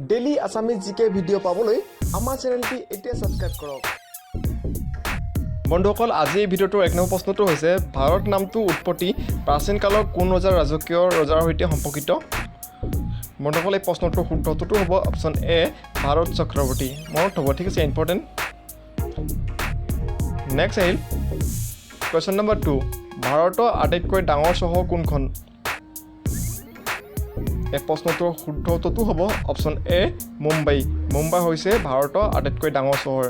daily Assamese জিকে video পাবলৈ আমাৰ চেনেলটি এতিয়া সাবস্ক্ৰাইব কৰক বন্ধুসকল আজি এই ভিডিওটোৰ এক নম্বৰ প্ৰশ্নটো হৈছে ভাৰত নামটো উৎপত্তি প্ৰাচীন কালৰ কোন ৰজাৰ ৰাজকীয় ৰজাৰ সৈতে সম্পৰ্কিত বন্ধুসকল এই প্ৰশ্নটোৰ শুদ্ধটো হ'ব অপচন এ ভাৰত চক্ৰৱৰ্তী মনত হ'ব ঠিক আছে ইম্পৰ্টেণ্ট নেক্সট আহিল কুৱেশ্যন নম্বৰ 2 ভাৰতৰ আটাইতকৈ ডাঙৰ চহৰ কোনখন এই প্ৰশ্নটোৰ শুদ্ধটো হ'ব অপচন এ মুম্বাই মুম্বাই হৈছে ভাৰতৰ আটাইতকৈ ডাঙৰ চহৰ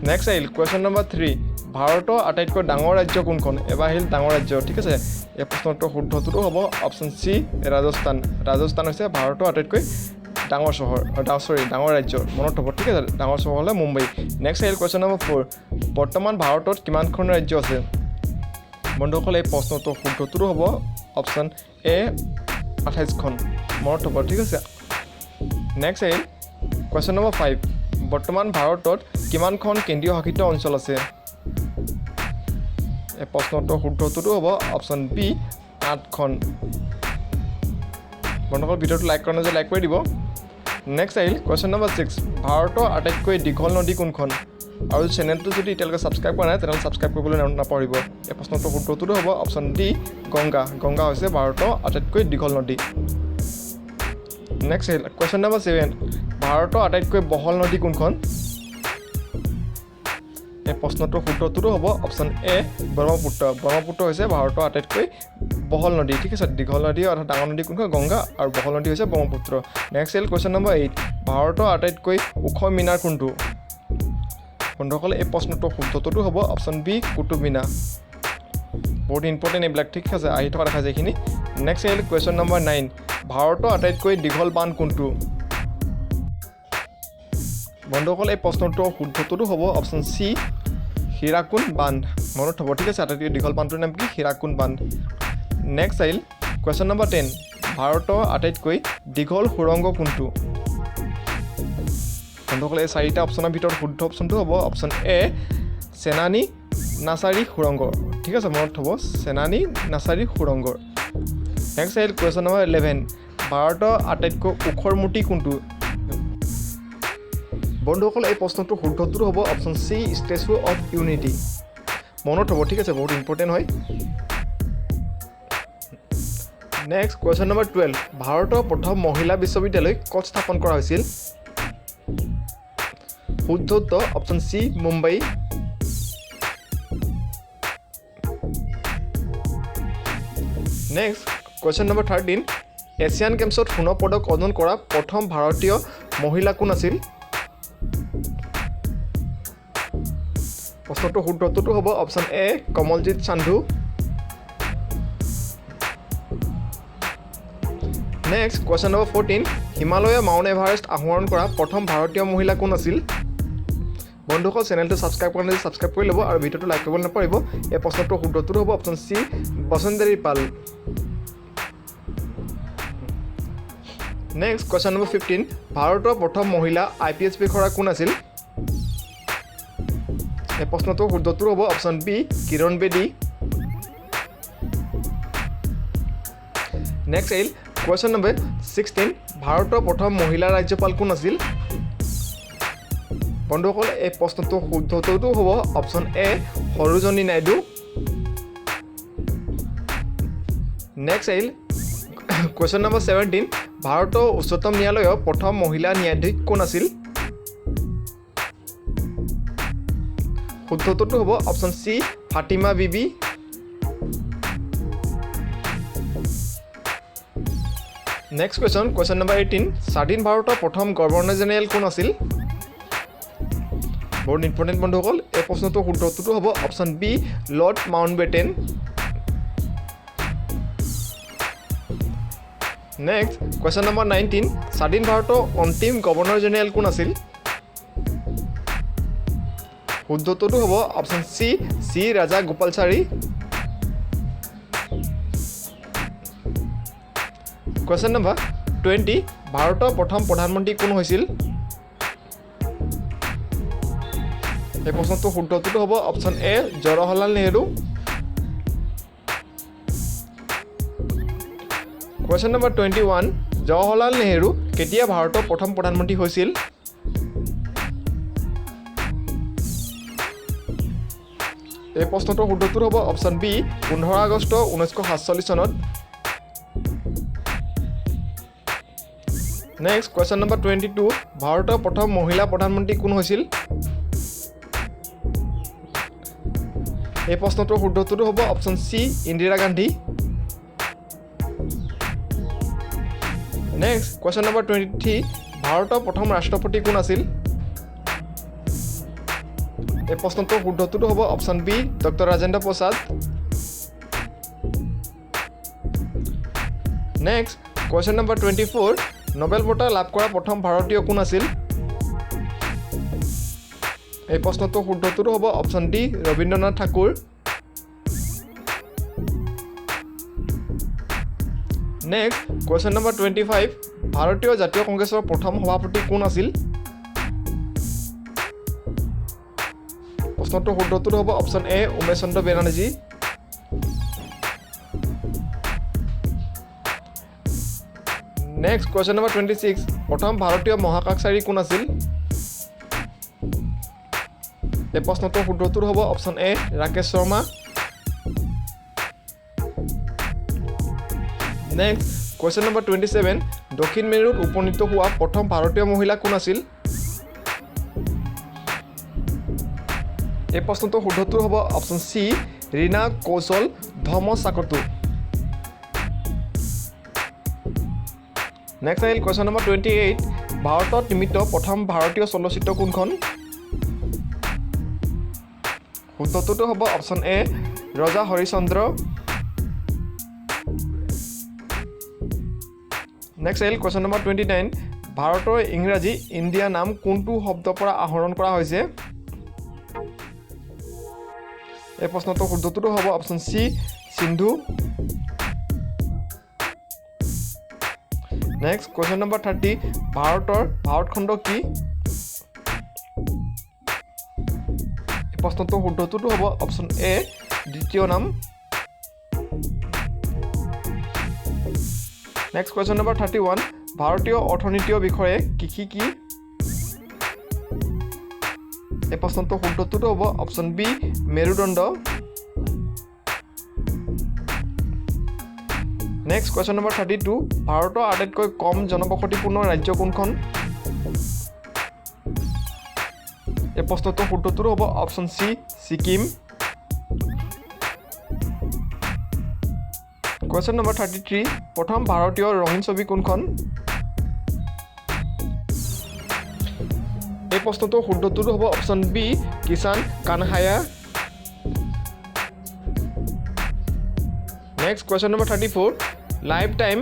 নেক্সট আহিল কুৱেশ্যন নম্বৰ 3 ভাৰতৰ আটাইতকৈ ডাঙৰ ৰাজ্য কোনখন এবাৰ আহিল ডাঙৰ ৰাজ্য ঠিক আছে এই প্ৰশ্নটোৰ শুদ্ধটো হ'ব অপচন চি ৰাজস্থান ৰাজস্থান হৈছে ভাৰতৰ আটাইতকৈ ডাঙৰ চহৰ ডাঙৰ ৰাজ্য মনত হ'ব ঠিক আছে ডাঙৰ চহৰ হ'লে মুম্বাই নেক্সট আহিল কুৱেশ্যন নম্বৰ 4 বৰ্তমান ভাৰতত কিমানখন ৰাজ্য আছে বন্ধুসকল এই প্ৰশ্নটোৰ শুদ্ধটো হ'ব অপচন এ 28খন মনত হ'ব ঠিক আছে নেক্সট আহিল কুৱেশ্যন নম্বৰ 5 বৰ্তমান ভাৰতত কিমানখন কেন্দ্ৰীয় শাসিত অঞ্চল আছে এই প্ৰশ্নটোৰ শুদ্ধটো হ'ব অপচন বি 8খন বন্ধুসকল ভিডিঅ'টো লাইক কৰা নাই লাইক কৰি দিব নেক্সট আহিল কুৱেশ্যন নম্বৰ 6 ভাৰতৰ আটাইতকৈ দীঘল নদী কোনখন আৰু চেনেলটো যদি এতিয়ালৈকে ছাবস্ক্ৰাইব কৰা নাই তেনেহ'লে ছাবস্ক্ৰাইব কৰিবলৈ নাপাহৰিব এই প্ৰশ্নটোৰ শুদ্ধটো হ'ব অপচন ডি গংগা গংগা হৈছে ভাৰতৰ আটাইতকৈ দীঘল নদী নেক্সট আহিল কুৱেশ্যন নম্বৰ 7 ভাৰতৰ আটাইতকৈ বহল নদী কোনখন এই প্ৰশ্নটোৰ শুদ্ধটো হ'ব অপচন এ ব্ৰহ্মপুত্ৰ হৈছে ভাৰতৰ আটাইতকৈ বহল নদী ঠিক আছে দীঘল নদী অৰ্থাৎ ডাঙৰ নদী কোনখন গংগা আৰু বহল নদী হৈছে ব্ৰহ্মপুত্ৰ নেক্সট আহিল কুৱেশ্যন নম্বৰ 8 ভাৰতৰ আটাইতকৈ ওখ মিনাৰ কোনটো বন্ধুসকল এই প্ৰশ্নটোৰ শুদ্ধটো হ'ব অপচন বি কুতুব মিনাৰ বহুত ইম্পৰ্টেণ্ট এইবিলাক ঠিক আছে আহি থকা দেখা যায় এইখিনি নেক্সট আহিল কুৱেশ্যন নম্বৰ 9 ভাৰতৰ আটাইতকৈ দীঘল বান্ধ কোনটো বন্ধুসকল এই প্ৰশ্নটোৰ শুদ্ধটো হ'ব অপচন চি হীৰাকুণ্ড বান্ধ মনত হ'ব ঠিক আছে আটাইতকৈ দীঘল বান্ধটোৰ নাম কি হীৰাকুণ্ড বান্ধ নেক্সট আহিল কুৱেশ্যন নম্বৰ 10 ভাৰতৰ আটাইতকৈ দীঘল সুৰংগ কোনটো বন্ধুসকল এই চাৰিটা অপশ্যনৰ ভিতৰত শুদ্ধ অপশ্যনটো হ'ব অপশ্যন এ চেনানী নাচাৰী সুৰংগ ঠিক আছে মনত হ'ব চেনানী নাচাৰী সুৰংগ নেক্সট আহিল কুৱেশ্যন নম্বৰ 11 ভাৰতৰ আটাইতকৈ ওখৰ মূৰ্তি কোনটো বন্ধুসকল এই প্ৰশ্নটোৰ শুদ্ধটো হ'ব option C statue of unity মনত হ'ব ঠিক আছে বহুত ইম্পৰ্টেণ্ট হয় নেক্সট কুৱেশ্যন নম্বৰ 12 ভাৰতৰ প্ৰথম মহিলা বিশ্ববিদ্যালয় ক'ত স্থাপন কৰা হৈছিল শুদ্ধ উত্তৰ option C Mumbai next question number 13 Asian গেমছত সোণৰ পদক অৰ্জন কৰা প্ৰথম ভাৰতীয় মহিলা কোন আছিল প্ৰশ্নটোৰ শুদ্ধটো হ'ব option A Kamaljit Sandhu next question number 14 হিমালয়ে মাউণ্ট এভাৰেষ্ট আৰোহণ কৰা প্ৰথম ভাৰতীয় মহিলা কোন আছিল বন্ধুসকল চেনেলটো ছাবস্ক্ৰাইব কৰা নাই ছাবস্ক্ৰাইব কৰি ল'ব আৰু ভিডিঅ'টো লাইক কৰিব নাপাহৰিব এই প্ৰশ্নটোৰ শুদ্ধটো হ'ব অপশ্যন চি বসুন্ধৰী পাল নেক্সট কুৱেশ্যন নম্বৰ 15 ভাৰতৰ প্ৰথম মহিলা IPS বিষয়া কোন আছিল এই প্ৰশ্নটোৰ শুদ্ধটো হ'ব অপশ্যন বি কিৰণ বেদী নেক্সট আহিল কুৱেশ্যন নম্বৰ 16 ভাৰতৰ প্ৰথম মহিলা ৰাজ্যপাল কোন আছিল বন্ধুসকল এই প্ৰশ্নটোৰ শুদ্ধটো হ'ব অপশ্যন এ সৰোজনী নাইডু নেক্সট আহিল কুৱেশ্যন নম্বৰ 17 ভাৰতৰ উচ্চতম ন্যায়ালয়ৰ প্ৰথম মহিলা ন্যায়াধীশ কোন আছিল শুদ্ধটো হ'ব অপশ্যন চি ফাতিমা বিবি নেক্সট কুৱেশ্যন নম্বৰ 18 স্বাধীন ভাৰতৰ প্ৰথম গভৰ্ণৰ জেনেৰেল কোন আছিল বহুত ইম্পৰ্টেণ্ট বন্ধুসকল এই প্ৰশ্নটোৰ শুদ্ধটো হ'ব option B Lord Mountbatten next question number 19 স্বাধীন ভাৰতৰ অন্তিম গভৰ্ণৰ জেনেৰেল কোন আছিল শুদ্ধটো হ'ব অপশ্যন চি ৰাজা গোপালচাৰী কুৱেশ্যন নম্বৰ 20 ভাৰতৰ প্ৰথম প্ৰধানমন্ত্ৰী কোন হৈছিল এই প্ৰশ্নটোৰ শুদ্ধটো হ'ব অপশ্যন এ জৱাহৰলাল নেহৰু কুৱেশ্যন নম্বৰ 21 জৱাহৰলাল নেহৰু কেতিয়া ভাৰতৰ প্ৰথম প্ৰধানমন্ত্ৰী হৈছিল এই প্ৰশ্নটোৰ শুদ্ধটো হ'ব অপশ্যন বি 15 আগষ্ট 1947 চনত নেক্সট কুৱেশ্যন নম্বৰ 22 ভাৰতৰ প্ৰথম মহিলা প্ৰধানমন্ত্ৰী কোন হৈছিল এই প্ৰশ্নটোৰ শুদ্ধটো হ'ব option C Indira Gandhi next question number 23 ভাৰতৰ প্ৰথম ৰাষ্ট্ৰপতি কোন আছিল এই প্ৰশ্নটোৰ শুদ্ধটো হ'ব option B doctor Rajendra Prasad next question number 24 Nobel বঁটা লাভ কৰা প্ৰথম ভাৰতীয় কোন আছিল এই প্ৰশ্নটোৰ শুদ্ধটো হ'ব option D Rabindranath Thakur next question number 25 ভাৰতীয় জাতীয় কংগ্ৰেছৰ প্ৰথম সভাপতি কোন আছিল প্ৰশ্নটোৰ শুদ্ধটো হ'ব অপশ্যন এ উমেশ চন্দ্ৰ বেনাৰ্জী নেক্সট কুৱেশ্যন নম্বৰ 26 প্ৰথম ভাৰতীয় মহাকাশচাৰী কোন আছিল এই প্ৰশ্নটোৰ শুদ্ধটো হ'ব option A Rakesh Sharma next question number 27 দক্ষিণ মেৰুত উপনীত হোৱা প্ৰথম ভাৰতীয় মহিলা কোন আছিল এই প্ৰশ্নটোৰ শুদ্ধটো হ'ব অপশ্যন চি ৰীনা কৌশল ধৰ্মচাকৰ্টু নেক্সট আহিল কুৱেশ্যন নম্বৰ 28 ভাৰতত নিৰ্মিত প্ৰথম ভাৰতীয় চলচ্চিত্ৰ কোনখন শুদ্ধটো হ'ব অপশ্যন এ ৰজা হৰিচন্দ্ৰ নেক্সট আহিল কুৱেশ্যন নম্বৰ 29 ভাৰতৰ ইংৰাজী ইণ্ডিয়া নাম কোনটো শব্দৰ পৰা আহৰণ কৰা হৈছে এই প্ৰশ্নটোৰ শুদ্ধটো হ'ব option C Sindhu next question number 30 ভাৰতখণ্ড কি এই প্ৰশ্নটোৰ শুদ্ধটো হ'ব অপশ্যন এ দ্বিতীয় নাম নেক্সট কুৱেশ্যন নম্বৰ 31 ভাৰতীয় অৰ্থনীতিৰ বিষয়ে কৃষি কি এই প্ৰশ্নটোৰ শুদ্ধটো হ'ব অপশ্যন বি মেৰুদণ্ড নেক্সট কুৱেশ্যন নম্বৰ 32 ভাৰতৰ আটাইতকৈ কম জনবসতিপূৰ্ণ ৰাজ্য কোনখন এই প্ৰশ্নটোৰ শুদ্ধটো হ'ব option C Sikkim question number 33 প্ৰথম ভাৰতীয় ৰঙীন ছবি কোনখন এই প্ৰশ্নটোৰ শুদ্ধটো হ'ব option B Kishan Kanhaiya next question number 34 lifetime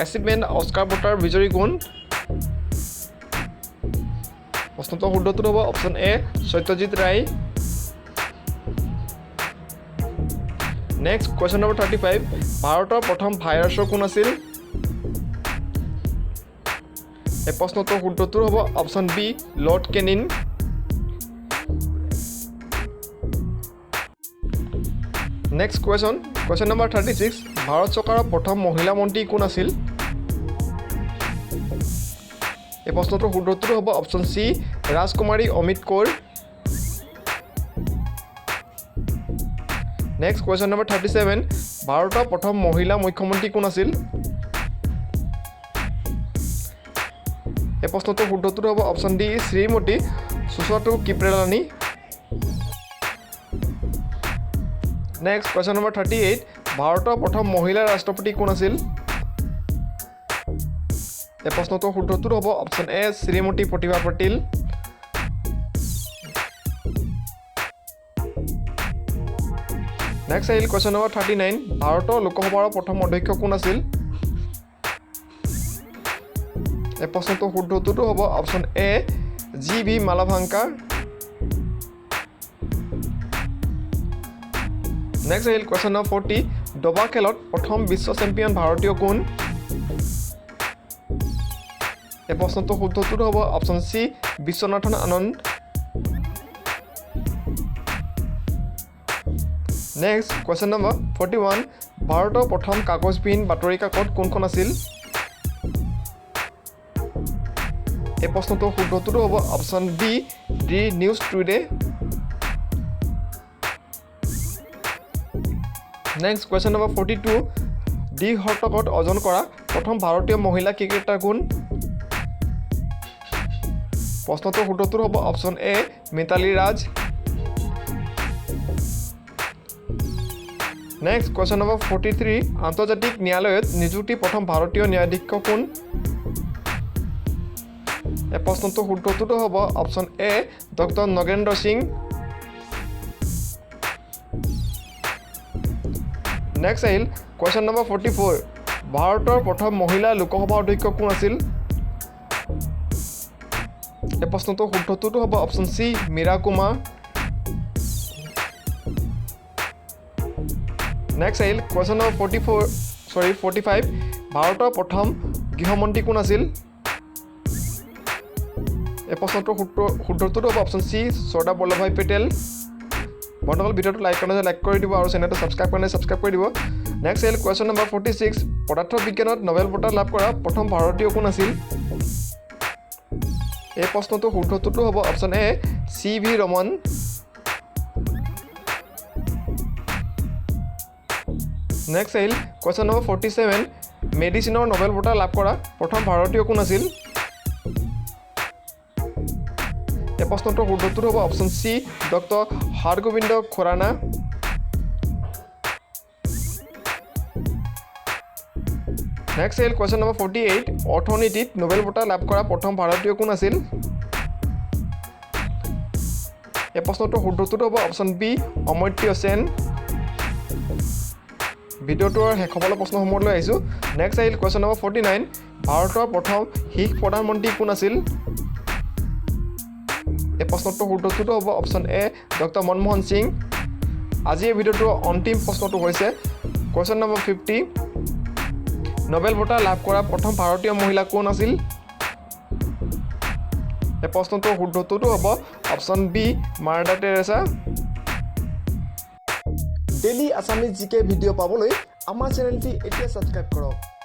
achievement Oscar বঁটাৰ বিজয়ী কোন প্ৰশ্নটোৰ শুদ্ধটো হ'ব option A Satyajit Ray next question number 35 ভাৰতৰ প্ৰথম ভাইৰাছৰ কোন আছিল এই প্ৰশ্নটোৰ শুদ্ধটো হ'ব option B Lord Canning next question number 36 Bharat চৰকাৰৰ প্ৰথম মহিলা মন্ত্ৰী কোন আছিল এই প্ৰশ্নটোৰ শুদ্ধটো হ'ব অপশ্যন চি ৰাজকুমাৰী Amit Kaur next question number 37 ভাৰতৰ প্ৰথম মহিলা মুখ্যমন্ত্ৰী কোন আছিল এই প্ৰশ্নটোৰ শুদ্ধটো হ'ব অপশ্যন ডি শ্ৰীমতী সুচতু কিপ্ৰেলানি নেক্সট কুৱেশ্যন নম্বৰ 38 ভাৰতৰ প্ৰথম মহিলা ৰাষ্ট্ৰপতি কোন আছিল এই প্ৰশ্নটোৰ শুদ্ধটো হ'ব অপশ্যন এ শ্ৰীমতী প্ৰতিভা পাটিল নেক্সট আহিল কুৱেশ্যন নম্বৰ 39 ভাৰতৰ লোকসভাৰ প্ৰথম অধ্যক্ষ কোন আছিল এই প্ৰশ্নটোৰ শুদ্ধটো হ'ব option A G B Mavalankar next আহিল কুৱেশ্যন নম্বৰ 40 দবা খেলত প্ৰথম বিশ্ব চেম্পিয়ন ভাৰতীয় কোন এই প্ৰশ্নটোৰ শুদ্ধটো হ'ব option C Viswanathan Anand next question number 41 ভাৰতৰ প্ৰথম কাগজবিহীন বাতৰি কাকত কোনখন আছিল এই প্ৰশ্নটোৰ শুদ্ধ উত্তৰটো হ'ব option B the news today next question number 42 ডি হৰ্টকত অৰ্জন কৰা প্ৰথম ভাৰতীয় মহিলা ক্ৰিকেটাৰ কোন প্ৰশ্নটোৰ শুদ্ধ উত্তৰ হ'ব option A Mitali Raj next question number 43 আন্তৰ্জাতিক ন্যায়ালয়ত নিযুক্তি প্ৰথম ভাৰতীয় ন্যায়াধীশ কোন এই প্ৰশ্নটোৰ শুদ্ধ উত্তৰটো হ'ব অপশ্যন এ ডক্টৰ নগেন্দ্ৰ সিং নেক্সট আহিল কুৱেশ্যন নম্বৰ 44 ভাৰতৰ প্ৰথম মহিলা লোকসভা অধ্যক্ষ কোন আছিল এই প্ৰশ্নটোৰ শুদ্ধ উত্তৰটো হ'ব option C Meera Kumar next আহিল কুৱেশ্যন নম্বৰ 45 ভাৰতৰ প্ৰথম গৃহমন্ত্ৰী কোন আছিল এই প্ৰশ্নটোৰ শুদ্ধ উত্তৰটো হ'ব অপশ্যন চি চৰ্দাৰ বল্লভভাই পেটেল বন্ধুসকল ভিডিঅ'টো লাইক কৰি দিব আৰু চেনেলটো ছাবস্ক্ৰাইব কৰি দিব নেক্সট আহিল কুৱেশ্যন নম্বৰ 46 পদাৰ্থ বিজ্ঞানত নোবেল বঁটা লাভ কৰা প্ৰথম ভাৰতীয় কোন আছিল এই প্ৰশ্নটোৰ শুদ্ধ উত্তৰটো হ'ব অপশ্যন এ চি ভি ৰমন নেক্সট আহিল কুৱেশ্যন নম্বৰ 47 মেডিচিনৰ নোবেল বঁটা লাভ কৰা প্ৰথম ভাৰতীয় কোন আছিল এই প্ৰশ্নটোৰ শুদ্ধ উত্তৰটো হ'ব option C doctor Hargobind Khurana next আহিল কুৱেশ্যন নম্বৰ 48 অৰ্থনীতিত নোবেল বঁটা লাভ কৰা প্ৰথম ভাৰতীয় কোন আছিল এই প্ৰশ্নটোৰ শুদ্ধ উত্তৰটো হ'ব অপশ্যন বি অমৰ্ত্য সেন ভিডিঅ'টোৰ শেষ হ'বলৈ প্ৰশ্নসমূহলৈ আহিছোঁ নেক্সট আহিল কুৱেশ্যন নম্বৰ 49 ভাৰতৰ প্ৰথম শিখ প্ৰধানমন্ত্ৰী কোন আছিল এই প্ৰশ্নটোৰ শুদ্ধ উত্তৰটো হ'ব অপশ্যন এ ডক্টৰ মনমোহন সিং আজি এই ভিডিঅ'টোৰ অন্তিম প্ৰশ্নটো হৈছে কুৱেশ্যন নম্বৰ 50 নোবেল বঁটা লাভ কৰা প্ৰথম ভাৰতীয় মহিলা কোন আছিল এই প্ৰশ্নটোৰ শুদ্ধ উত্তৰটো হ'ব option B Mother Teresa daily Assamese GK video' পাবলৈ আমাৰ চেনেলটি এতিয়া ছাবস্ক্ৰাইব কৰক